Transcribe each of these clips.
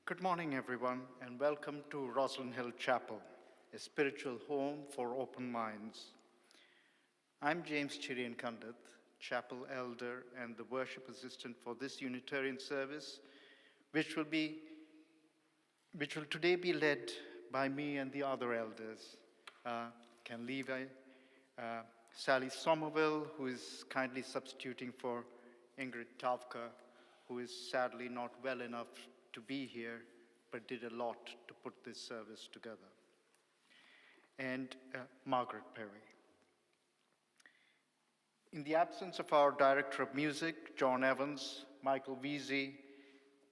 Good morning, everyone, and welcome to Rosslyn Hill Chapel, a spiritual home for open minds. I'm James Chiriyankandath, chapel elder and the worship assistant for this Unitarian service, which will today be led by me and the other elders, Ken Levi, Sally Somerville, who is kindly substituting for Ingrid Tavka, who is sadly not well enough to be here, but did a lot to put this service together, and Margaret Perry. In the absence of our director of music, John Evans, Michael Veazey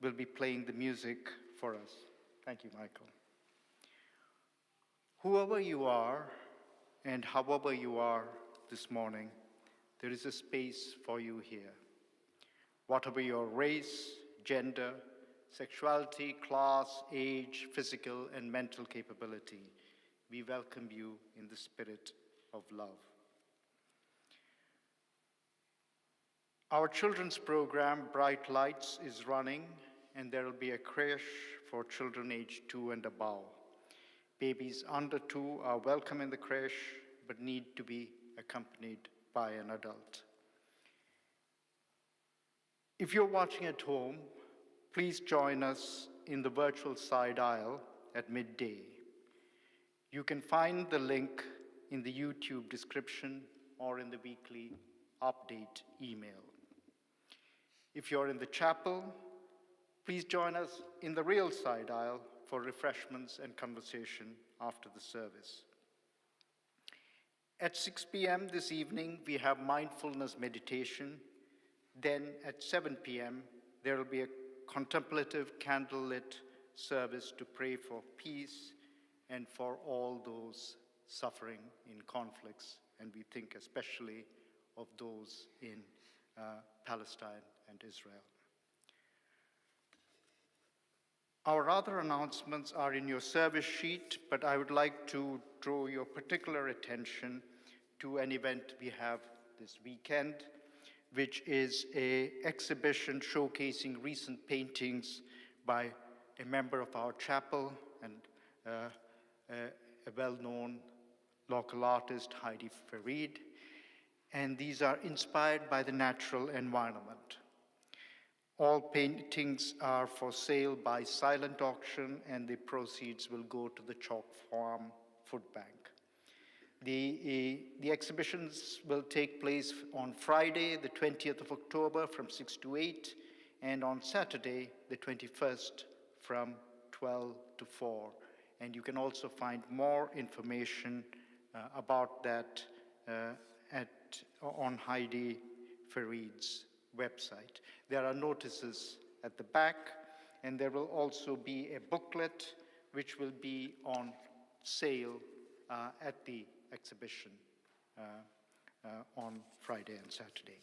will be playing the music for us. Thank you, Michael. Whoever you are and however you are this morning, there is a space for you here. Whatever your race, gender, sexuality, class, age, physical, and mental capability, we welcome you in the spirit of love. Our children's program, Bright Lights, is running, and there will be a creche for children aged 2 and above. Babies under 2 are welcome in the creche, but need to be accompanied by an adult. If you're watching at home, please join us in the virtual side aisle at midday. You can find the link in the YouTube description or in the weekly update email. If you're in the chapel, please join us in the real side aisle for refreshments and conversation after the service. At 6 p.m. this evening, we have mindfulness meditation. Then at 7 p.m., there will be a contemplative candlelit service to pray for peace and for all those suffering in conflicts, and we think especially of those in Palestine and Israel. Our other announcements are in your service sheet, but I would like to draw your particular attention to an event we have this weekend, which is an exhibition showcasing recent paintings by a member of our chapel and a well-known local artist, Heidi Farid. And these are inspired by the natural environment. All paintings are for sale by silent auction, and the proceeds will go to the Chalk Farm Food Bank. The exhibitions will take place on Friday, the 20th of October from 6 to 8, and on Saturday, the 21st from 12 to 4. And you can also find more information about that on Heidi Farid's website. There are notices at the back, and there will also be a booklet which will be on sale at the exhibition on Friday and Saturday.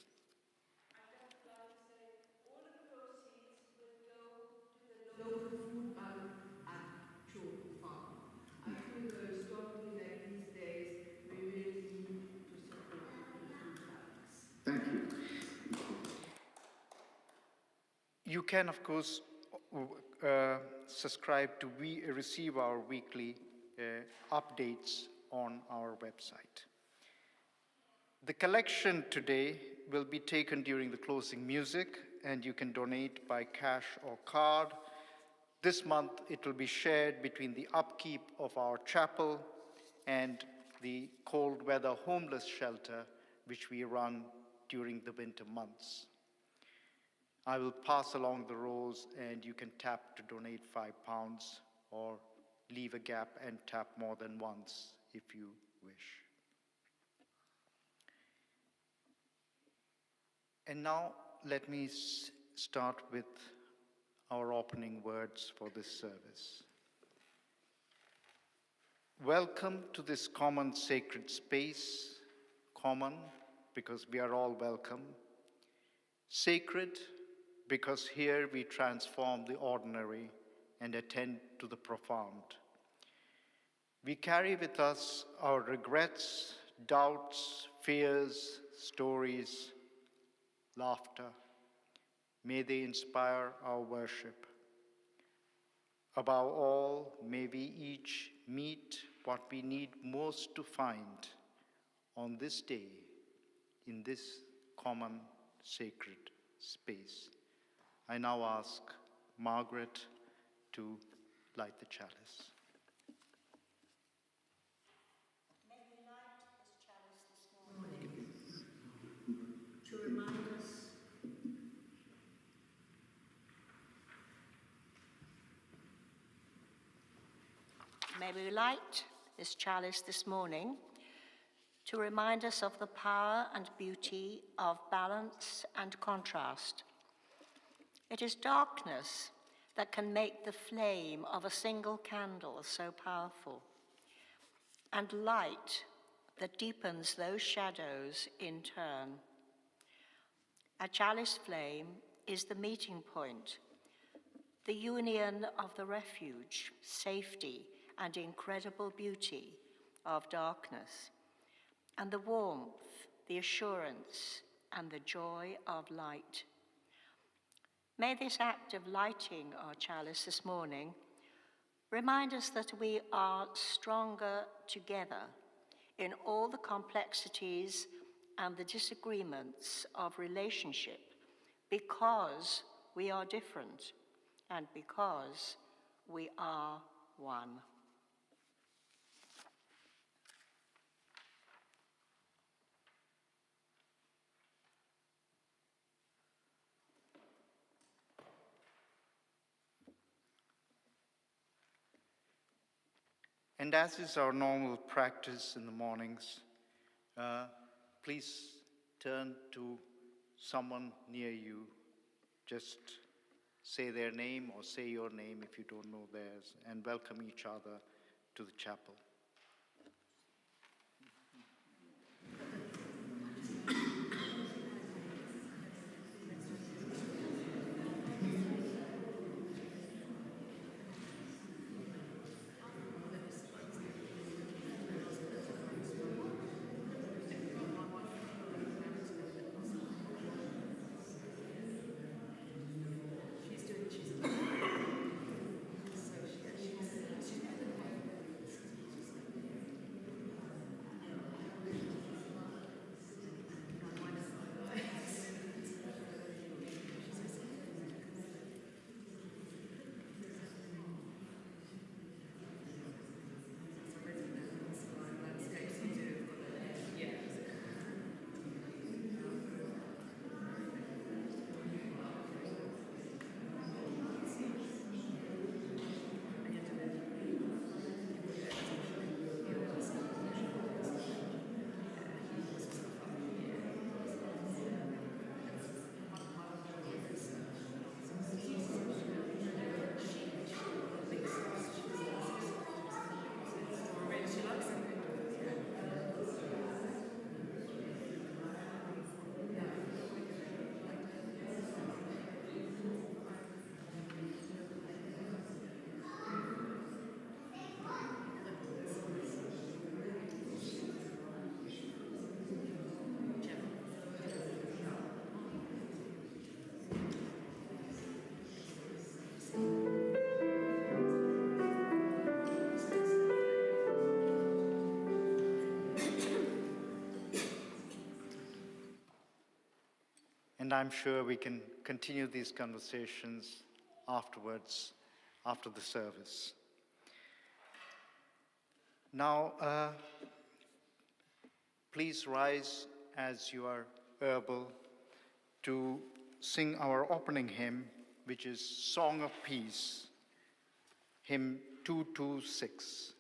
I'd just like to say all of the proceeds will go to the local food bank at Chalk Farm. I feel very strongly that these days we really need to support the food banks. Thank you. You can, of course, subscribe to receive our weekly updates on our website. The collection today will be taken during the closing music, and you can donate by cash or card. This month, it will be shared between the upkeep of our chapel and the cold weather homeless shelter, which we run during the winter months. I will pass along the rows, and you can tap to donate £5 or leave a gap and tap more than once if you wish. And now let me start with our opening words for this service. Welcome to this common sacred space, common because we are all welcome, sacred because here we transform the ordinary and attend to the profound. We carry with us our regrets, doubts, fears, stories, laughter. May they inspire our worship. Above all, may we each meet what we need most to find on this day in this common sacred space. I now ask Margaret to light the chalice. May we light this chalice this morning to remind us May we light this chalice this morning to remind us of the power and beauty of balance and contrast. It is darkness that can make the flame of a single candle so powerful, and light that deepens those shadows in turn. A chalice flame is the meeting point, the union of the refuge, safety, and incredible beauty of darkness, and the warmth, the assurance, and the joy of light. May this act of lighting our chalice this morning remind us that we are stronger together in all the complexities and the disagreements of relationship, because we are different and because we are one. And as is our normal practice in the mornings, please turn to someone near you. Just say their name or say your name if you don't know theirs, and welcome each other to the chapel. And I'm sure we can continue these conversations afterwards, after the service. Now, please rise as you are able to sing our opening hymn, which is Song of Peace, hymn 226.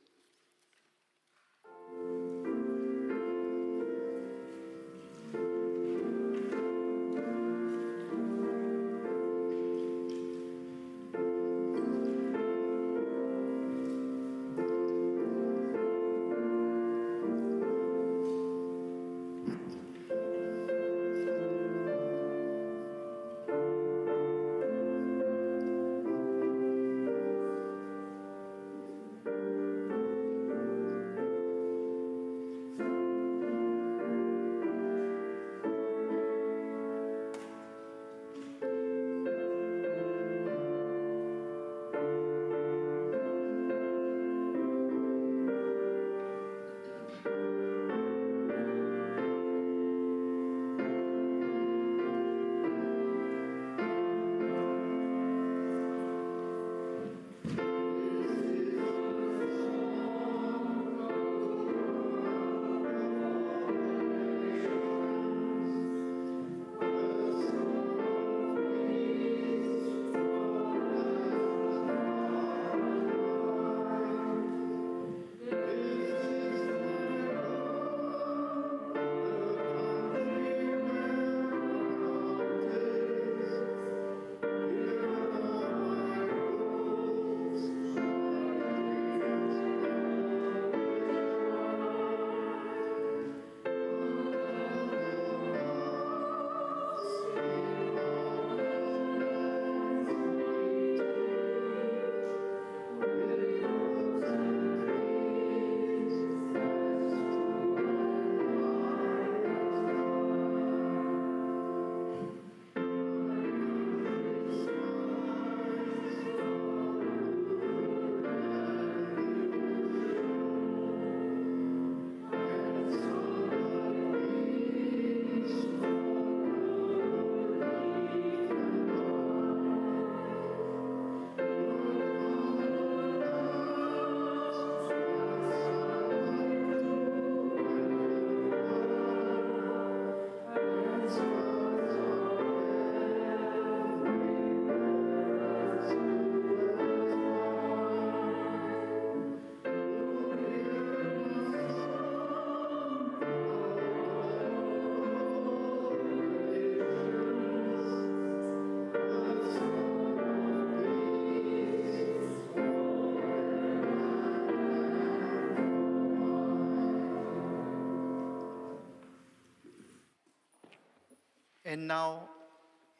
And now,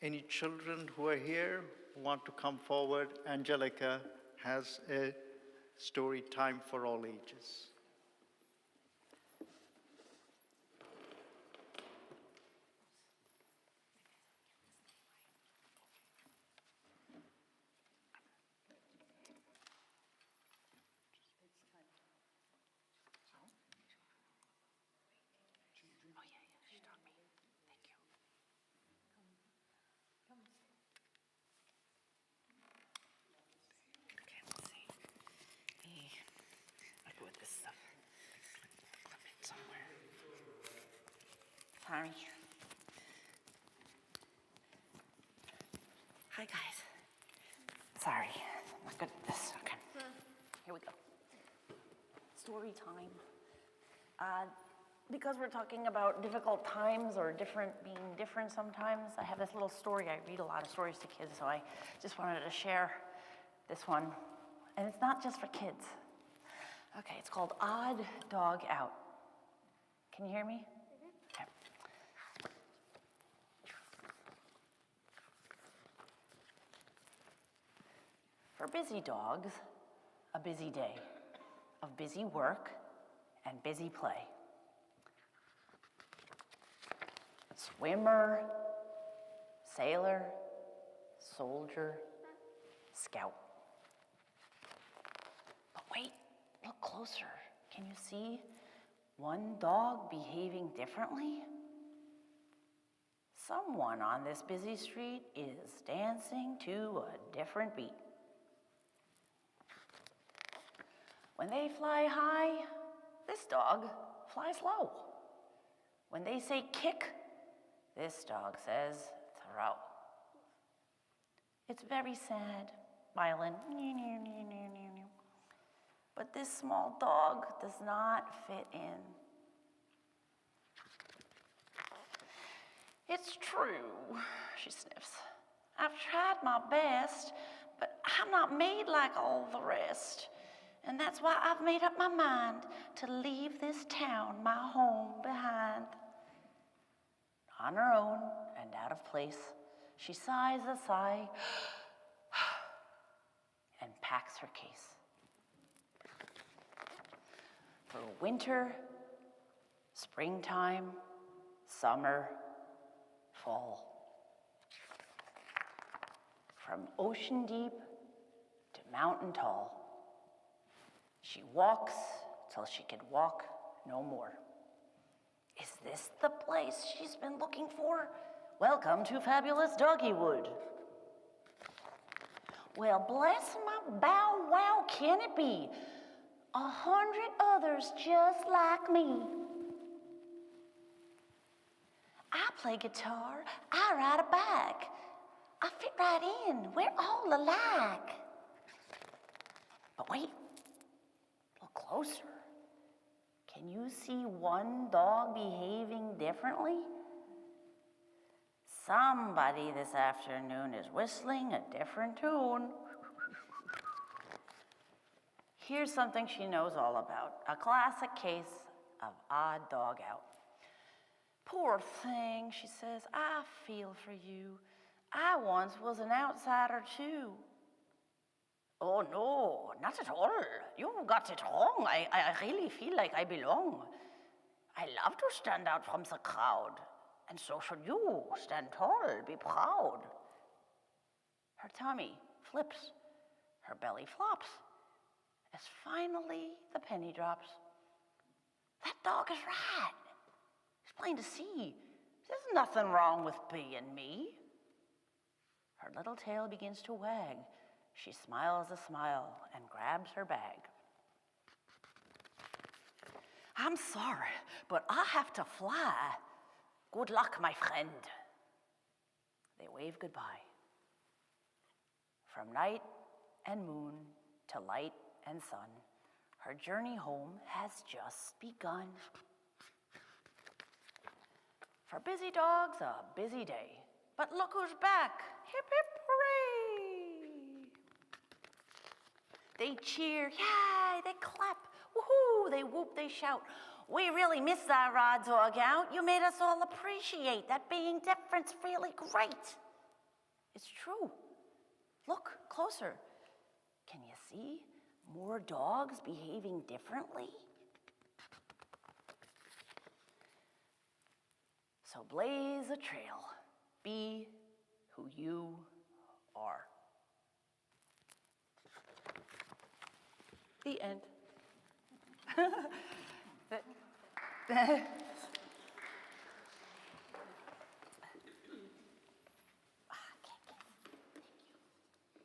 any children who are here who want to come forward, Angelica has a story time for all ages. Sorry. Hi, guys. Sorry, I'm not good at this. Okay. Here we go. Story time. Because we're talking about difficult times or being different sometimes, I have this little story. I read a lot of stories to kids, so I just wanted to share this one. And it's not just for kids. Okay, it's called Odd Dog Out. Can you hear me? Okay. For busy dogs, a busy day of busy work and busy play. Swimmer, sailor, soldier, scout. But wait, look closer. Can you see one dog behaving differently? Someone on this busy street is dancing to a different beat. When they fly high, this dog flies low. When they say kick, this dog says throw. It's very sad, violin. But this small dog does not fit in. It's true, she sniffs. I've tried my best, but I'm not made like all the rest. And that's why I've made up my mind to leave this town, my home, behind. On her own and out of place, she sighs a sigh and packs her case. For winter, springtime, summer, fall. From ocean deep to mountain tall, she walks till she can walk no more. Is this the place she's been looking for? Welcome to fabulous Doggywood. Well, bless my bow wow, can it be? 100 others just like me. I play guitar, I ride a bike. I fit right in, we're all alike. But wait, look closer. Can you see one dog behaving differently? Somebody this afternoon is whistling a different tune. Here's something she knows all about, a classic case of odd dog out. Poor thing, she says, I feel for you. I once was an outsider too. Oh no, not at all. You got it wrong. I really feel like I belong. I love to stand out from the crowd. And so should you. Stand tall, be proud. Her tummy flips, her belly flops, as finally the penny drops. That dog is right. It's plain to see. There's nothing wrong with being me. Her little tail begins to wag. She smiles a smile and grabs her bag. I'm sorry, but I have to fly. Good luck, my friend. They wave goodbye. From night and moon to light and sun, her journey home has just begun. For busy dogs, a busy day. But look who's back. Hip, hip, hooray! They cheer, yay, they clap, woohoo, they whoop, they shout. We really missed our raw dog out. You made us all appreciate that being different's really great. It's true. Look closer. Can you see more dogs behaving differently? So blaze a trail. Be who you are. The end.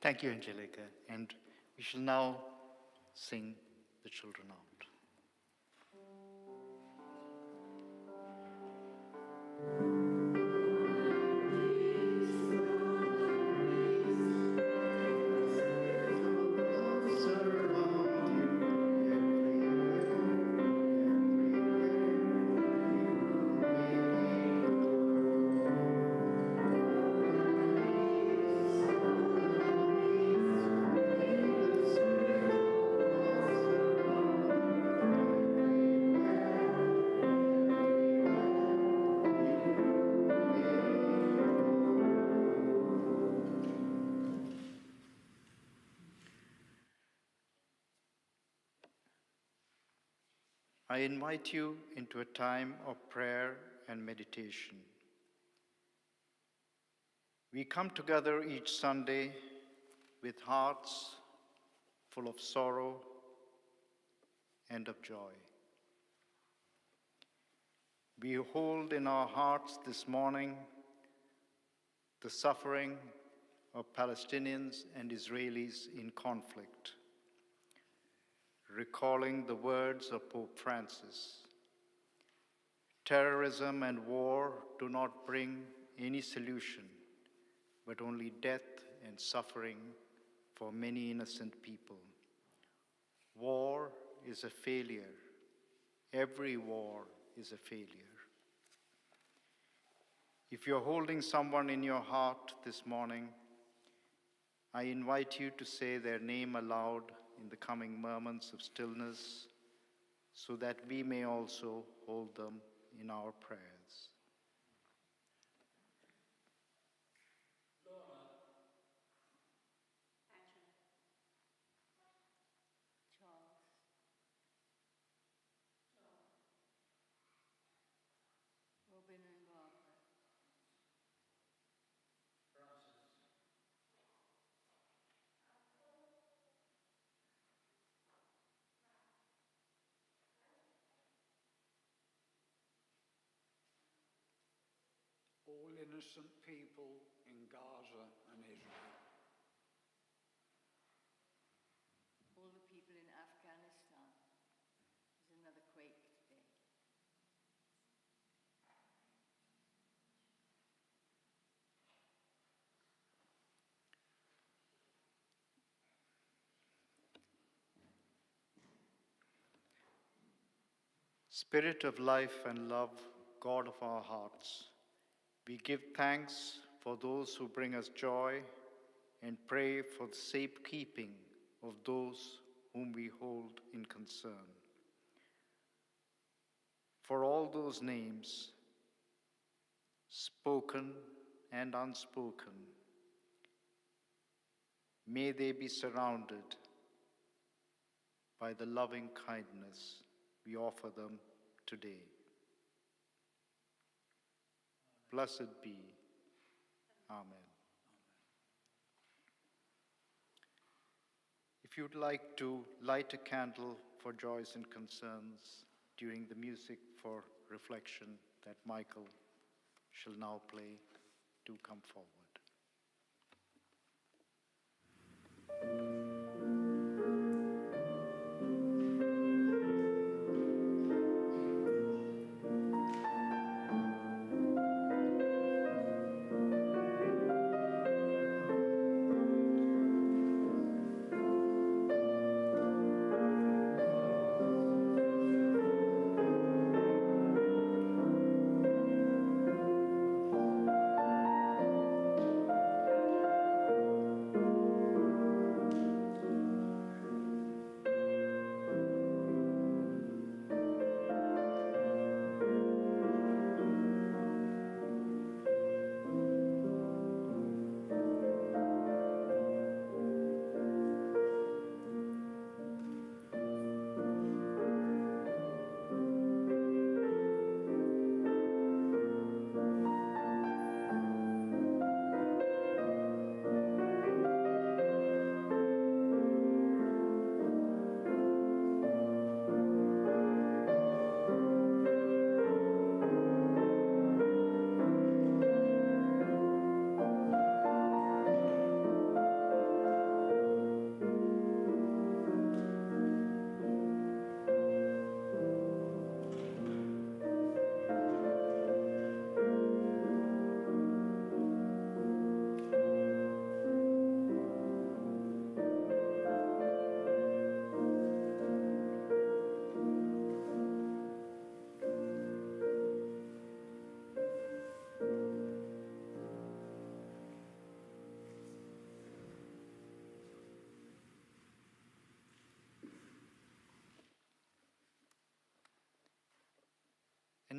Thank you, Angelica. And we shall now sing the children out. I invite you into a time of prayer and meditation. We come together each Sunday with hearts full of sorrow and of joy. We hold in our hearts this morning the suffering of Palestinians and Israelis in conflict, recalling the words of Pope Francis. Terrorism and war do not bring any solution, but only death and suffering for many innocent people. War is a failure. Every war is a failure. If you're holding someone in your heart this morning, I invite you to say their name aloud in the coming moments of stillness, so that we may also hold them in our prayers. All innocent people in Gaza and Israel. All the people in Afghanistan. There's another quake today. Spirit of life and love, God of our hearts, we give thanks for those who bring us joy and pray for the safekeeping of those whom we hold in concern. For all those names, spoken and unspoken, may they be surrounded by the loving kindness we offer them today. Blessed be. Amen. If you'd like to light a candle for joys and concerns during the music for reflection that Michael shall now play, do come forward.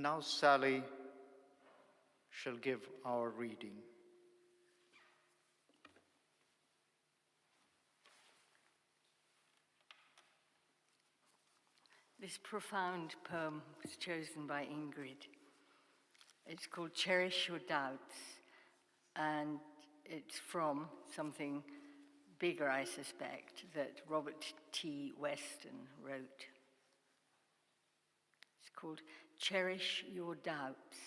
And now Sally shall give our reading. This profound poem was chosen by Ingrid. It's called Cherish Your Doubts, and it's from something bigger, I suspect, that Robert T. Weston wrote. It's called Cherish Your Doubts.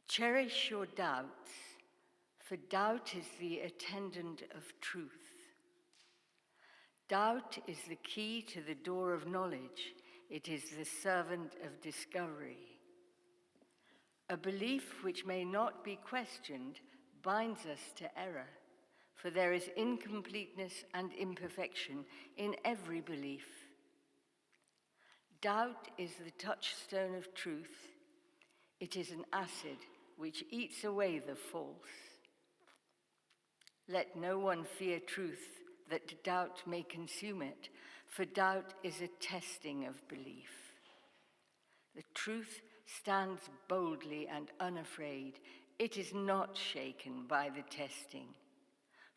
Cherish your doubts, for doubt is the attendant of truth. Doubt is the key to the door of knowledge. It is the servant of discovery. A belief which may not be questioned binds us to error, for there is incompleteness and imperfection in every belief. Doubt is the touchstone of truth. It is an acid which eats away the false. Let no one fear truth, that doubt may consume it, for doubt is a testing of belief. The truth stands boldly and unafraid. It is not shaken by the testing.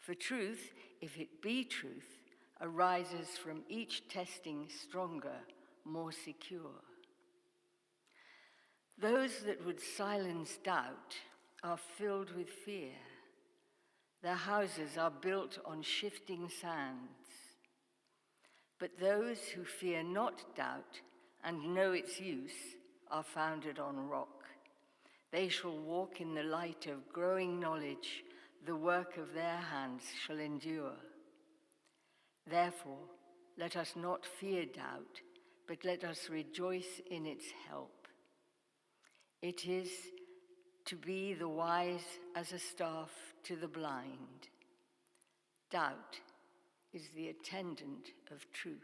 For truth, if it be truth, arises from each testing stronger, more secure. Those that would silence doubt are filled with fear. Their houses are built on shifting sands. But those who fear not doubt and know its use are founded on rock. They shall walk in the light of growing knowledge. The work of their hands shall endure. Therefore, let us not fear doubt, but let us rejoice in its help. It is to be the wise as a staff to the blind. Doubt is the attendant of truth.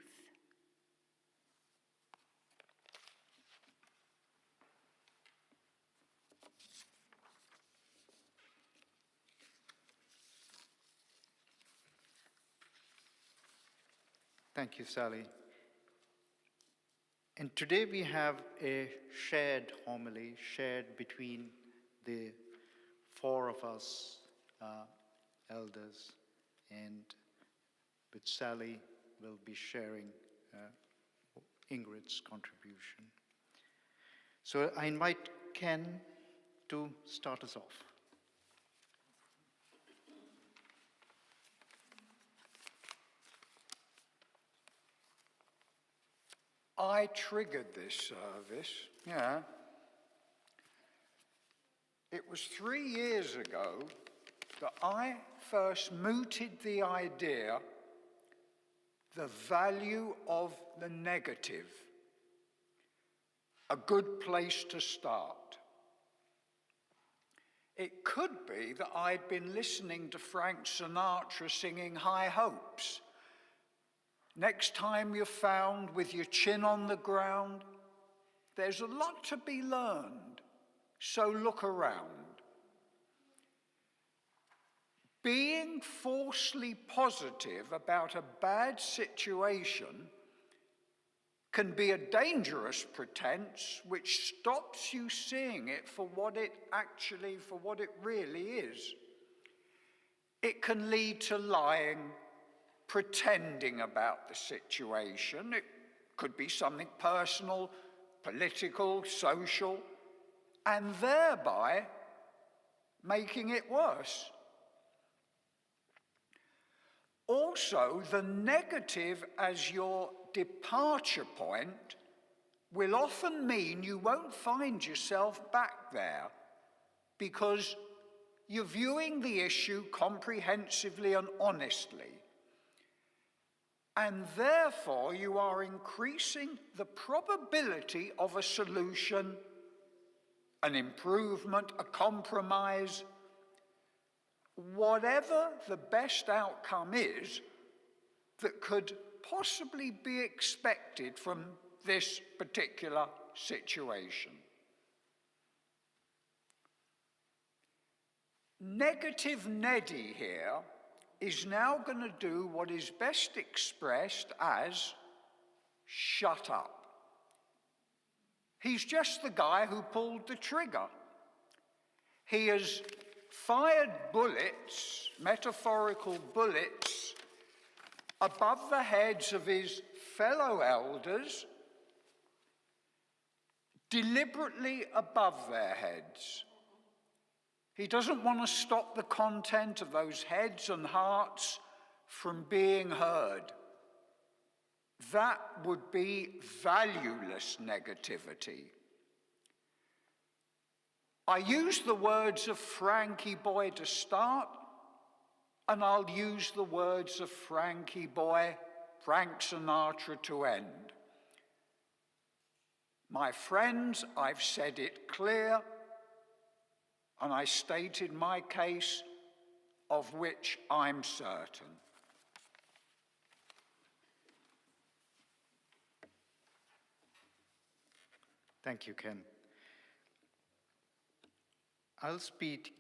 Thank you, Sally. And today we have a shared homily, shared between the four of us elders, and with Sally will be sharing Ingrid's contribution. So I invite Ken to start us off. I triggered this service, yeah. It was 3 years ago that I first mooted the idea, the value of the negative, a good place to start. It could be that I'd been listening to Frank Sinatra singing High Hopes. Next time you're found with your chin on the ground, there's a lot to be learned, so look around. Being falsely positive about a bad situation can be a dangerous pretense which stops you seeing it for what it really is. It can lead to lying, pretending about the situation. It could be something personal, political, social, and thereby making it worse. Also, the negative as your departure point will often mean you won't find yourself back there because you're viewing the issue comprehensively and honestly. And therefore, you are increasing the probability of a solution, an improvement, a compromise, whatever the best outcome is that could possibly be expected from this particular situation. Negative Neddy here is now going to do what is best expressed as shut up. He's just the guy who pulled the trigger. He has fired bullets, metaphorical bullets, above the heads of his fellow elders, deliberately above their heads. He doesn't want to stop the content of those heads and hearts from being heard. That would be valueless negativity. I use the words of Frankie Boy to start, and I'll use the words of Frankie Boy, Frank Sinatra, to end. My friends, I've said it clear, and I stated my case, of which I'm certain. Thank you, Ken. I'll speak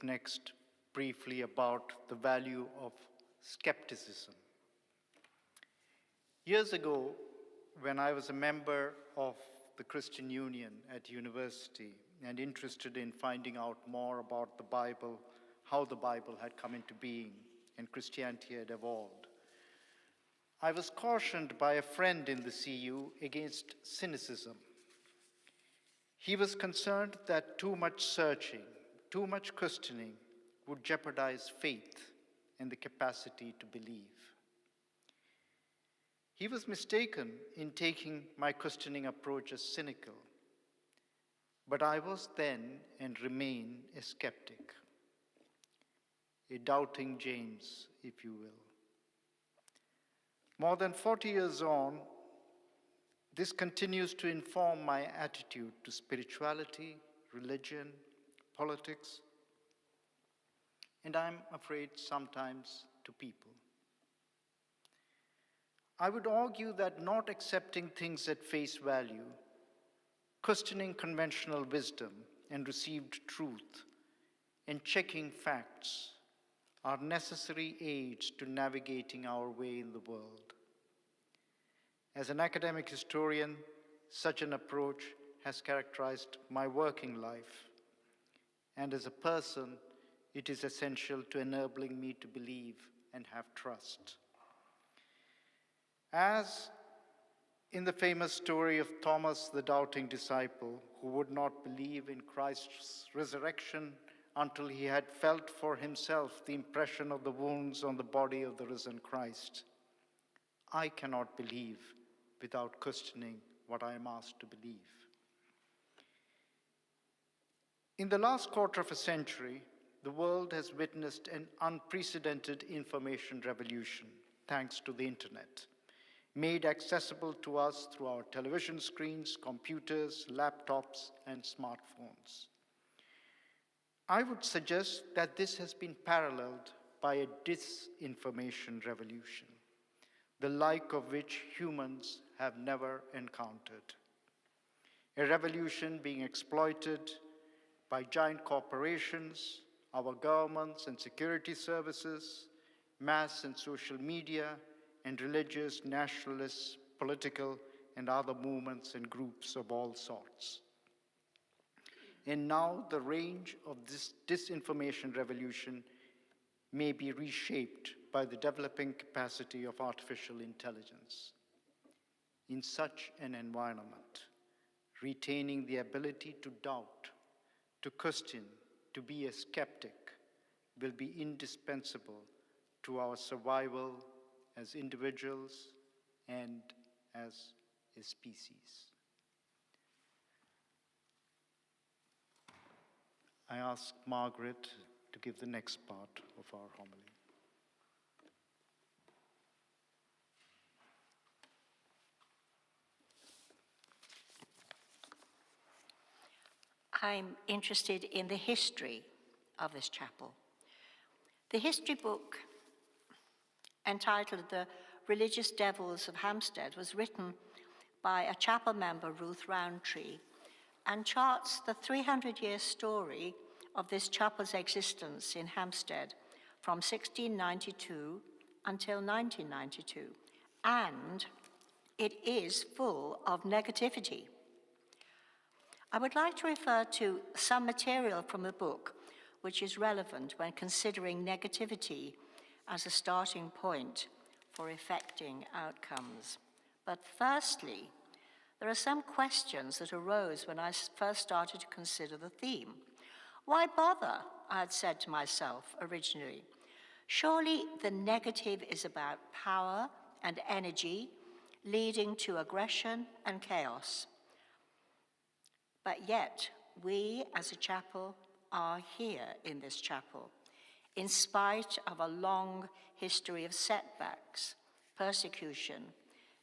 next briefly about the value of skepticism. Years ago, when I was a member of the Christian Union at university and interested in finding out more about the Bible, how the Bible had come into being and Christianity had evolved, I was cautioned by a friend in the CU against cynicism. He was concerned that too much searching, too much questioning would jeopardize faith and the capacity to believe. He was mistaken in taking my questioning approach as cynical, but I was then and remain a skeptic, a doubting James, if you will. More than 40 years on, this continues to inform my attitude to spirituality, religion, politics, and I'm afraid sometimes to people. I would argue that not accepting things at face value, questioning conventional wisdom and received truth, and checking facts are necessary aids to navigating our way in the world. As an academic historian, such an approach has characterized my working life, and as a person, it is essential to enabling me to believe and have trust. As in the famous story of Thomas, the doubting disciple, who would not believe in Christ's resurrection until he had felt for himself the impression of the wounds on the body of the risen Christ, I cannot believe without questioning what I am asked to believe. In the last quarter of a century, the world has witnessed an unprecedented information revolution thanks to the internet, made accessible to us through our television screens, computers, laptops, and smartphones. I would suggest that this has been paralleled by a disinformation revolution, the like of which humans have never encountered. A revolution being exploited by giant corporations, our governments and security services, mass and social media, and religious, nationalist, political, and other movements and groups of all sorts. And now the range of this disinformation revolution may be reshaped by the developing capacity of artificial intelligence. In such an environment, retaining the ability to doubt, to question, to be a skeptic will be indispensable to our survival as individuals and as a species. I ask Margaret to give the next part of our homily. I'm interested in the history of this chapel. The history book entitled The Religious Devils of Hampstead was written by a chapel member, Ruth Roundtree, and charts the 300-year story of this chapel's existence in Hampstead from 1692 until 1992. And it is full of negativity. I would like to refer to some material from the book which is relevant when considering negativity as a starting point for effecting outcomes. But firstly, there are some questions that arose when I first started to consider the theme. Why bother? I had said to myself originally. Surely the negative is about power and energy leading to aggression and chaos. But yet, we as a chapel are here in this chapel, in spite of a long history of setbacks, persecution,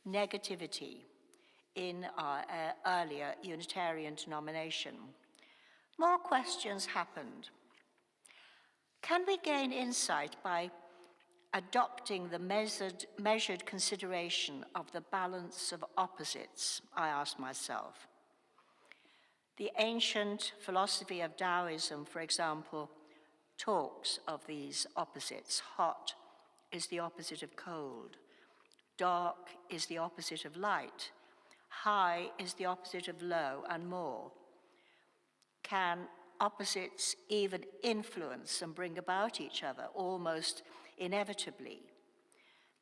negativity in our earlier Unitarian denomination. More questions happened. Can we gain insight by adopting the measured consideration of the balance of opposites, I asked myself. The ancient philosophy of Taoism, for example, talks of these opposites. Hot is the opposite of cold. Dark is the opposite of light. High is the opposite of low, and more. Can opposites even influence and bring about each other almost inevitably?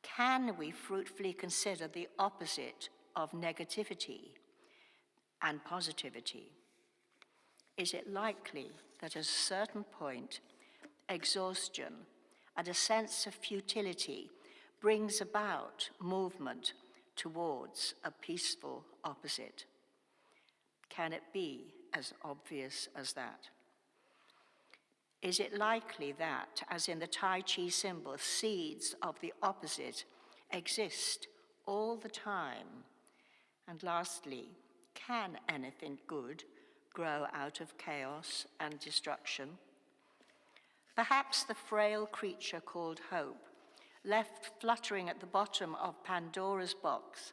Can we fruitfully consider the opposite of negativity and positivity? Is it likely that at a certain point, exhaustion and a sense of futility brings about movement towards a peaceful opposite? Can it be as obvious as that? Is it likely that, as in the Tai Chi symbol, seeds of the opposite exist all the time? And lastly, can anything good grow out of chaos and destruction? Perhaps the frail creature called hope, left fluttering at the bottom of Pandora's box,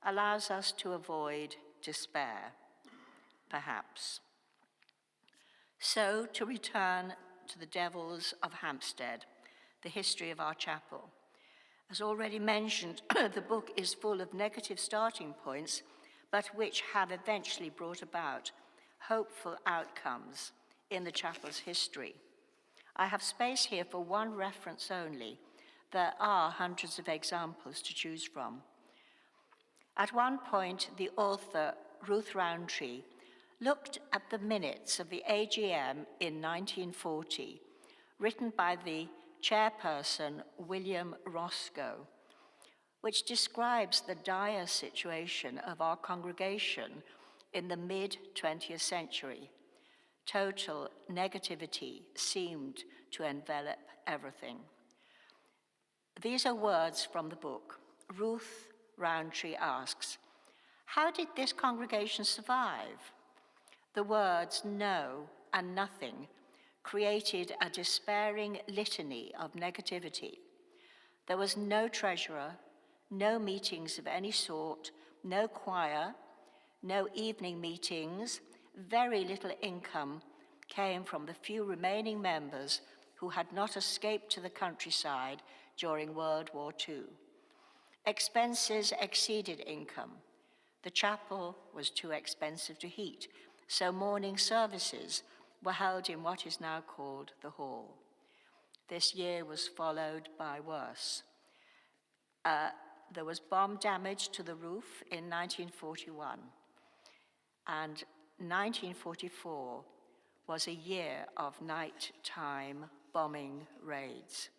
allows us to avoid despair. Perhaps. So, to return to the Devils of Hampstead, the history of our chapel. As already mentioned, the book is full of negative starting points, but which have eventually brought about hopeful outcomes in the chapel's history. I have space here for one reference only. There are hundreds of examples to choose from. At one point, the author, Ruth Roundtree, looked at the minutes of the AGM in 1940, written by the chairperson, William Roscoe, which describes the dire situation of our congregation in the mid-20th century. Total negativity seemed to envelop everything. These are words from the book. Ruth Roundtree asks, how did this congregation survive? The words no and nothing created a despairing litany of negativity. There was no treasurer, no meetings of any sort, no choir, no evening meetings. Very little income came from the few remaining members who had not escaped to the countryside during World War II. Expenses exceeded income. The chapel was too expensive to heat, so morning services were held in what is now called the hall. This year was followed by worse. There was bomb damage to the roof in 1941, and 1944 was a year of nighttime bombing raids.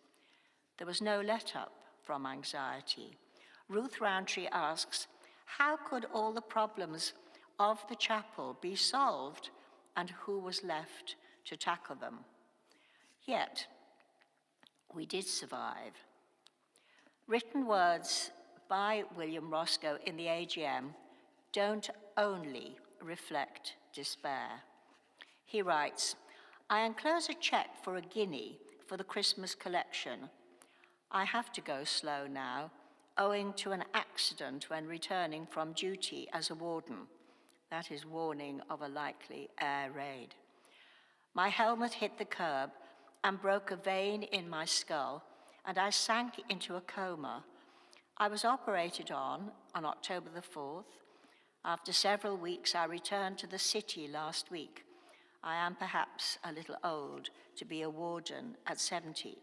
There was no let-up from anxiety. Ruth Roundtree asks, how could all the problems of the chapel be solved, and who was left to tackle them? Yet, we did survive. Written words by William Roscoe in the AGM don't only reflect despair. He writes, I enclose a check for a guinea for the Christmas collection. I have to go slow now, owing to an accident when returning from duty as a warden. That is warning of a likely air raid. My helmet hit the curb and broke a vein in my skull, and I sank into a coma. I was operated on October the 4th. After several weeks, I returned to the city last week. I am perhaps a little old to be a warden at 70.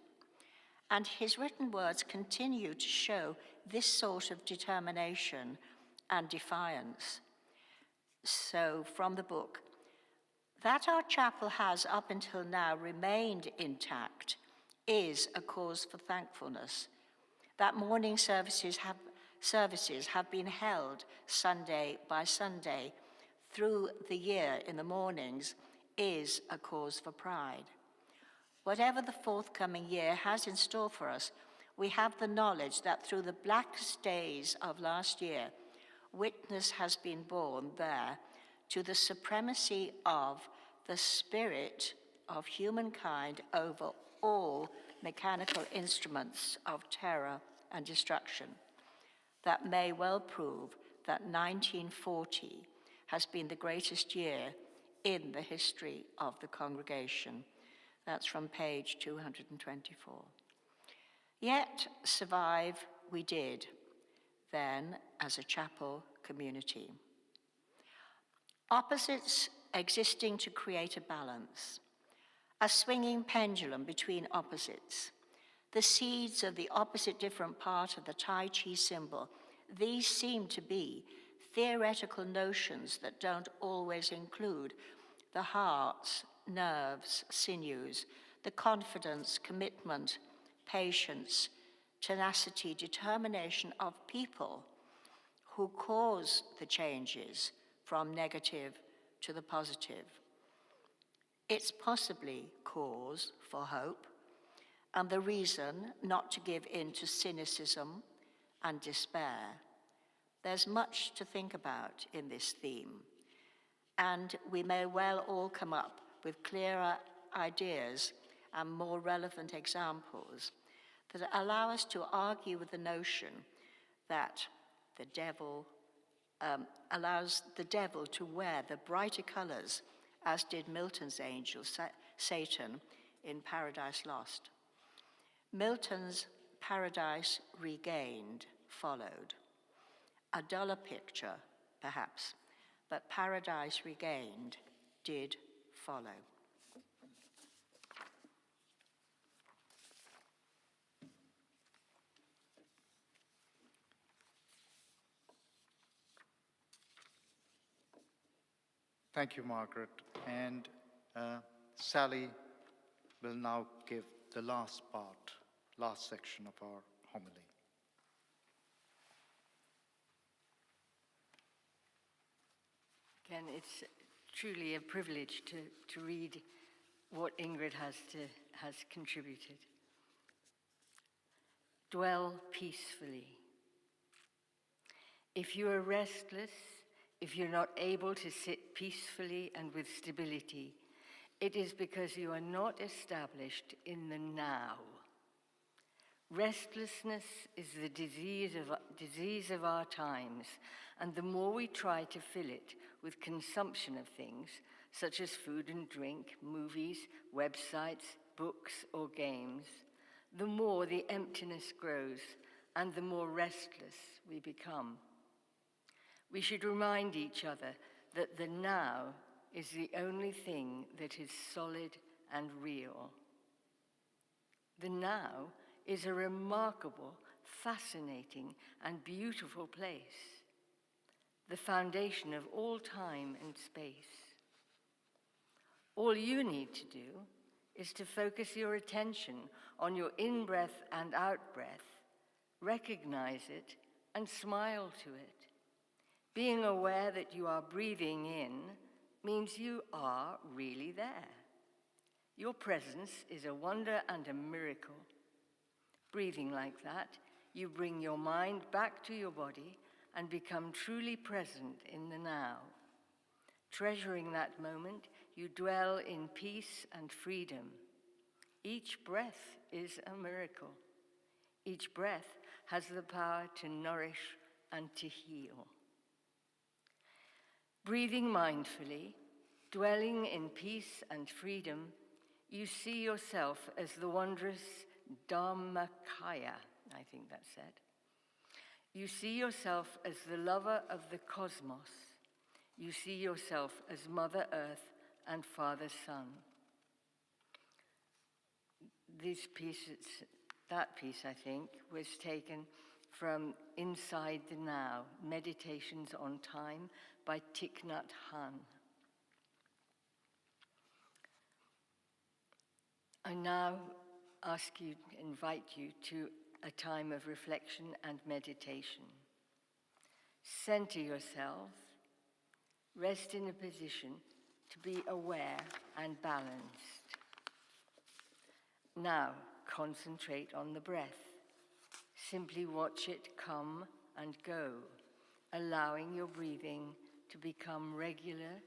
And his written words continue to show this sort of determination and defiance. So, from the book, that our chapel has up until now remained intact is a cause for thankfulness. That morning services have been held Sunday by Sunday through the year in the mornings is a cause for pride. Whatever the forthcoming year has in store for us, we have the knowledge that through the blackest days of last year, witness has been borne there to the supremacy of the spirit of humankind over all mechanical instruments of terror and destruction. That may well prove that 1940 has been the greatest year in the history of the congregation. That's from page 224. Yet survive we did, then as a chapel community. Opposites existing to create a balance, a swinging pendulum between opposites, the seeds of the opposite different part of the Tai Chi symbol. These seem to be theoretical notions that don't always include the hearts, nerves, sinews, the confidence, commitment, patience, tenacity, determination of people who cause the changes from negative to the positive. It's possibly cause for hope and the reason not to give in to cynicism and despair. There's much to think about in this theme, and we may well all come up with clearer ideas and more relevant examples that allow us to argue with the notion that the devil allows the devil to wear the brighter colors, as did Milton's angel, Satan, in Paradise Lost. Milton's Paradise Regained followed. A duller picture, perhaps, but Paradise Regained did follow. Thank you, Margaret. And Sally will now give the last section of our homily. Again, it's truly a privilege to read what Ingrid has contributed. Dwell peacefully. If you are restless, if you're not able to sit peacefully and with stability, it is because you are not established in the now. Restlessness is the disease of our times, and the more we try to fill it with consumption of things, such as food and drink, movies, websites, books, or games, the more the emptiness grows and the more restless we become. We should remind each other that the now is the only thing that is solid and real. The now is a remarkable, fascinating, and beautiful place, the foundation of all time and space. All you need to do is to focus your attention on your in-breath and out-breath, recognize it, and smile to it. Being aware that you are breathing in means you are really there. Your presence is a wonder and a miracle. Breathing like that, you bring your mind back to your body and become truly present in the now. Treasuring that moment, you dwell in peace and freedom. Each breath is a miracle. Each breath has the power to nourish and to heal. Breathing mindfully, dwelling in peace and freedom, you see yourself as the wondrous Dharmakaya, I think that's said. You see yourself as the lover of the cosmos, You see yourself as Mother Earth and Father Sun. That piece, I think, was taken from Inside the Now, Meditations on Time by Thich Nhat Hanh. I now invite you to a time of reflection and meditation. Center yourself, rest in a position to be aware and balanced. Now, concentrate on the breath. Simply watch it come and go, allowing your breathing to become regular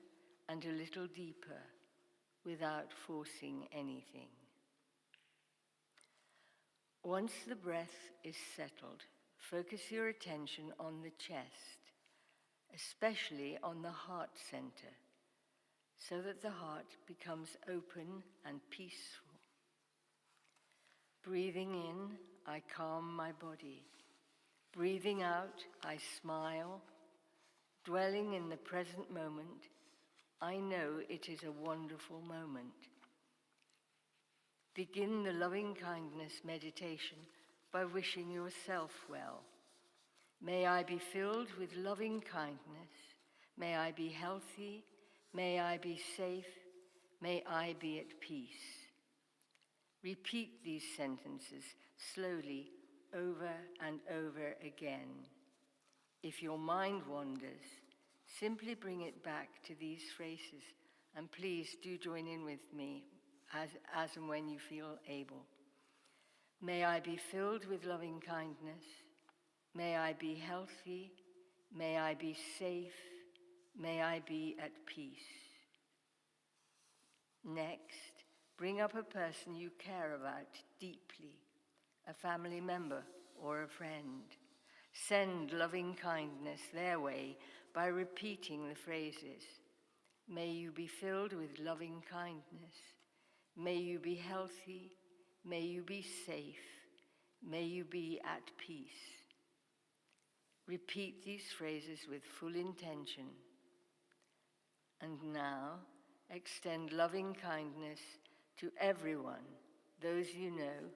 and a little deeper without forcing anything. Once the breath is settled, focus your attention on the chest, especially on the heart center, so that the heart becomes open and peaceful. Breathing in, I calm my body. Breathing out, I smile. Dwelling in the present moment, I know it is a wonderful moment. Begin the loving kindness meditation by wishing yourself well. May I be filled with loving kindness. May I be healthy. May I be safe. May I be at peace. Repeat these sentences slowly over and over again. If your mind wanders, simply bring it back to these phrases, and please do join in with me as and when you feel able. May I be filled with loving kindness. May I be healthy. May I be safe. May I be at peace. Next, bring up a person you care about deeply, a family member or a friend. Send loving kindness their way by repeating the phrases. May you be filled with loving kindness. May you be healthy. May you be safe. May you be at peace. Repeat these phrases with full intention. And now, extend loving kindness to everyone, those you know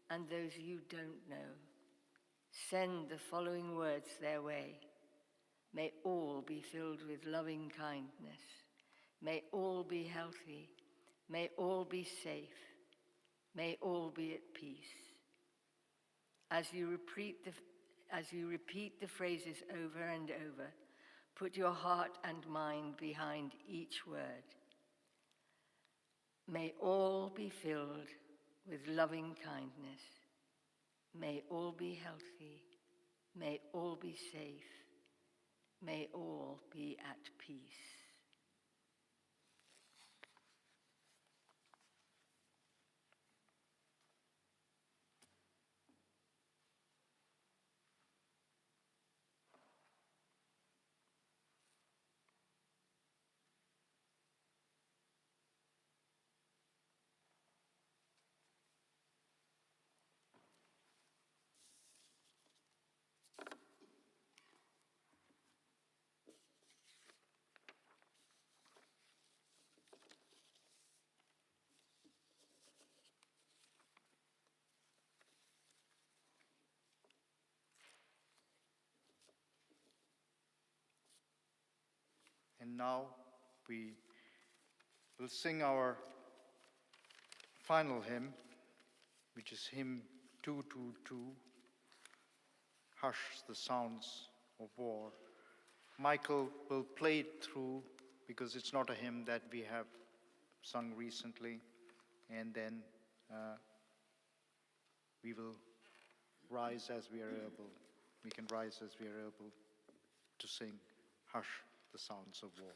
and those you don't know. Send the following words their way. May all be filled with loving kindness. May all be healthy. May all be safe. May all be at peace. As you repeat the phrases over and over, put your heart and mind behind each word. May all be filled with loving kindness. May all be healthy. May all be safe. May all be at peace. And now we will sing our final hymn, which is hymn 222, Hush the Sounds of War. Michael will play it through because it's not a hymn that we have sung recently, and then we will rise as we are able. We can rise as we are able to sing Hush the Sounds of War.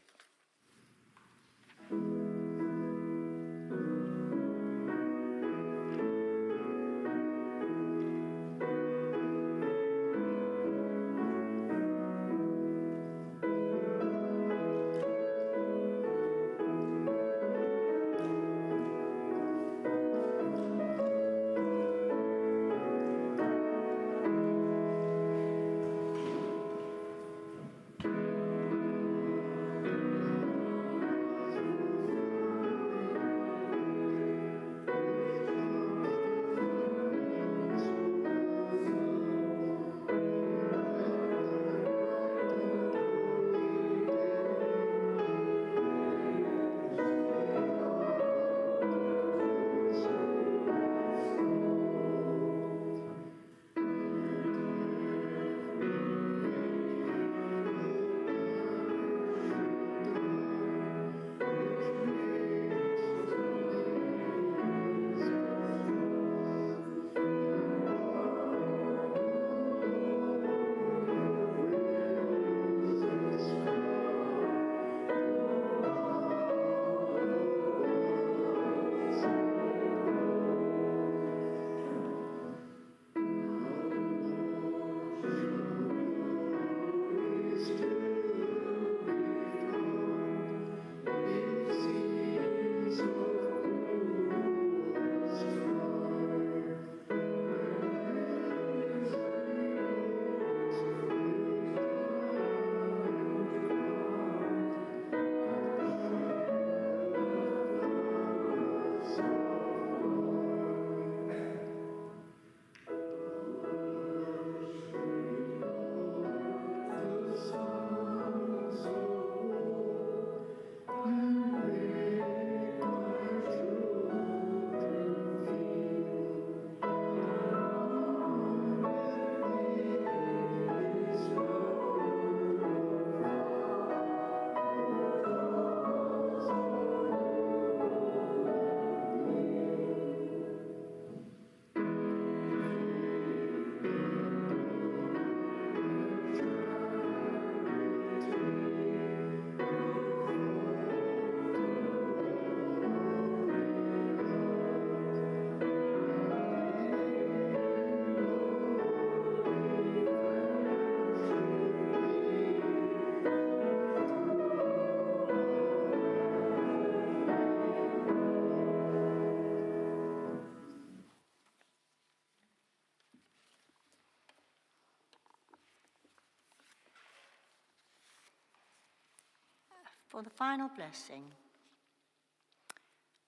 For the final blessing,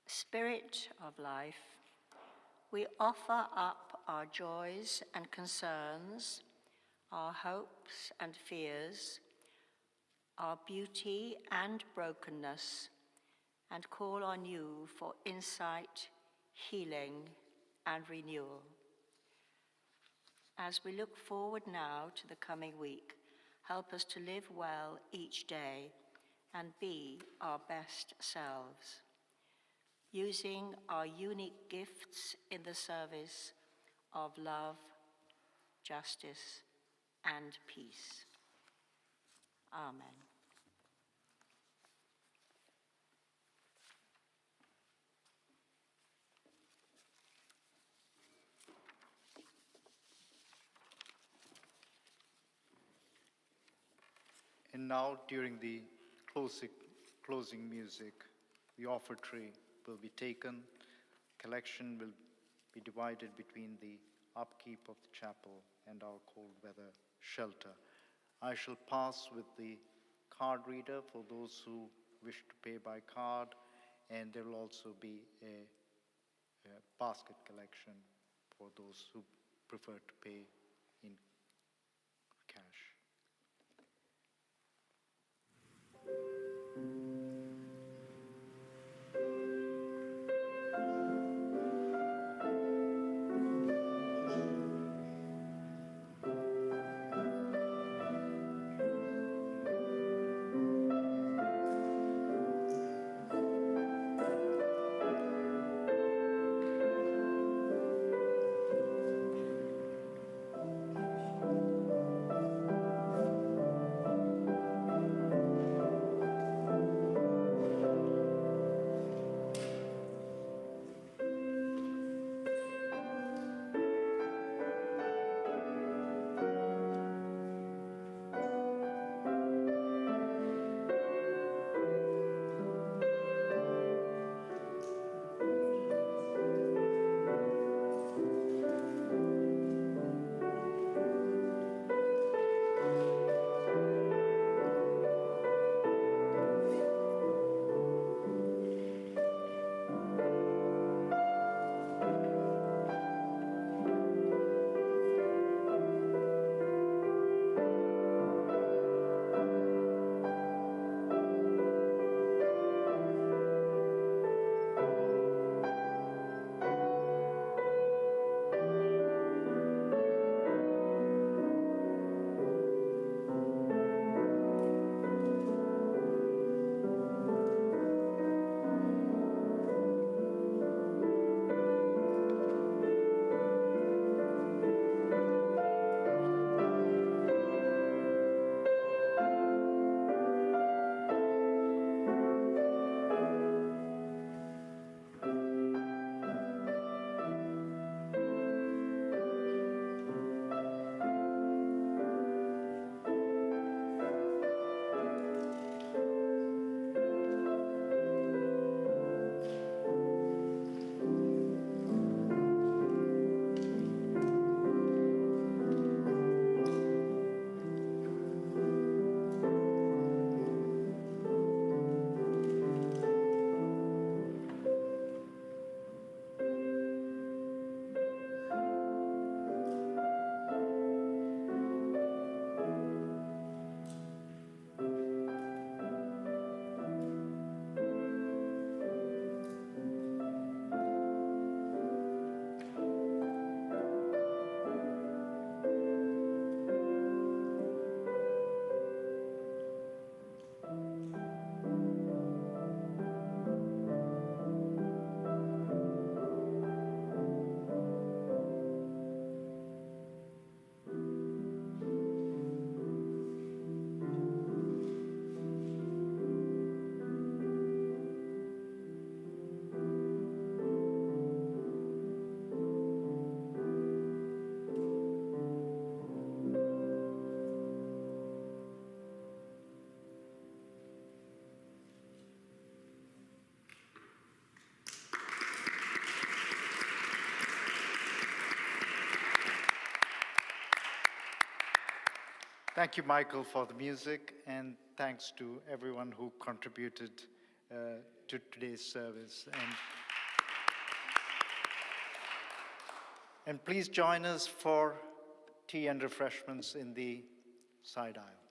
Spirit of life, we offer up our joys and concerns, our hopes and fears, our beauty and brokenness, and call on you for insight, healing, and renewal. As we look forward now to the coming week, help us to live well each day and be our best selves, using our unique gifts in the service of love, justice, and peace. Amen. And now, during the closing music, the offertory will be taken. Collection will be divided between the upkeep of the chapel and our cold weather shelter. I shall pass with the card reader for those who wish to pay by card, and there will also be a basket collection for those who prefer to pay in cash. Thank you, Michael, for the music, and thanks to everyone who contributed to today's service. And please join us for tea and refreshments in the side aisle.